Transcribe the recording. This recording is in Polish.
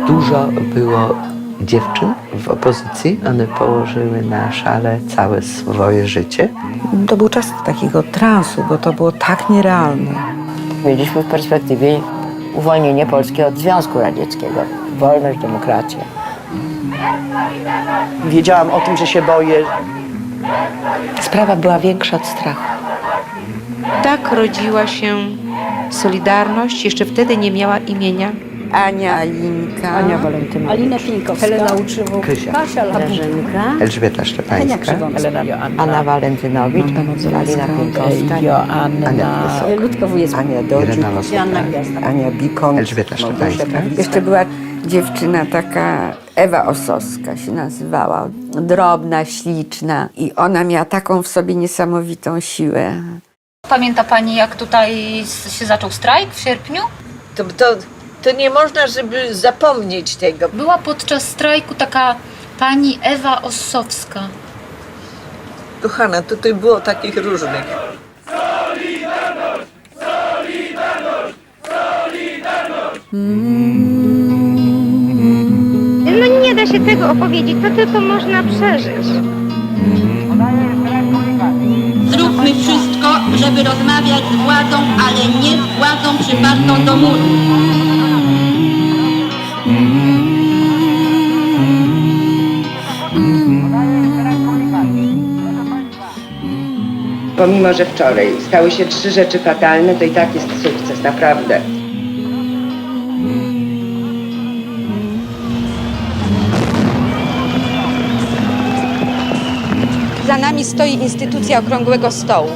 Dużo było dziewczyn w opozycji. One położyły na szale całe swoje życie. To był czas takiego transu, bo to było tak nierealne. Mieliśmy w perspektywie uwolnienie Polski od Związku Radzieckiego. Wolność, demokracja. Wiedziałam o tym, że się boję. Sprawa była większa od strachu. Tak rodziła się Solidarność. Jeszcze wtedy nie miała imienia. Ania, Alinka, Ania Walentynowicz. Alina Pińkowska, Helena Uczywuk, Krysia, Kasia Grażynka, Elżbieta Szczepańska, Anna Walentynowicz, Alina Pińkowska, Ania Wysok, Ludka Wujewska, Ania Dodzik, Irena Losowska, Joanna Gwiazda. Ania Bikon. Elżbieta Szczepańska. Jeszcze była dziewczyna taka, Ewa Osowska się nazywała, drobna, śliczna i ona miała taką w sobie niesamowitą siłę. Pamięta pani, jak tutaj się zaczął strajk w sierpniu? To nie można, żeby zapomnieć tego. Była podczas strajku taka pani Ewa Ossowska. Kochana, tutaj było takich różnych. No nie da się tego opowiedzieć, to tylko można przeżyć. Zróbmy wszystko, żeby rozmawiać z władzą, ale nie z władzą przypartą do muru. Pomimo, że wczoraj stały się 3 rzeczy fatalne, to i tak jest sukces, naprawdę. Za nami stoi instytucja Okrągłego Stołu.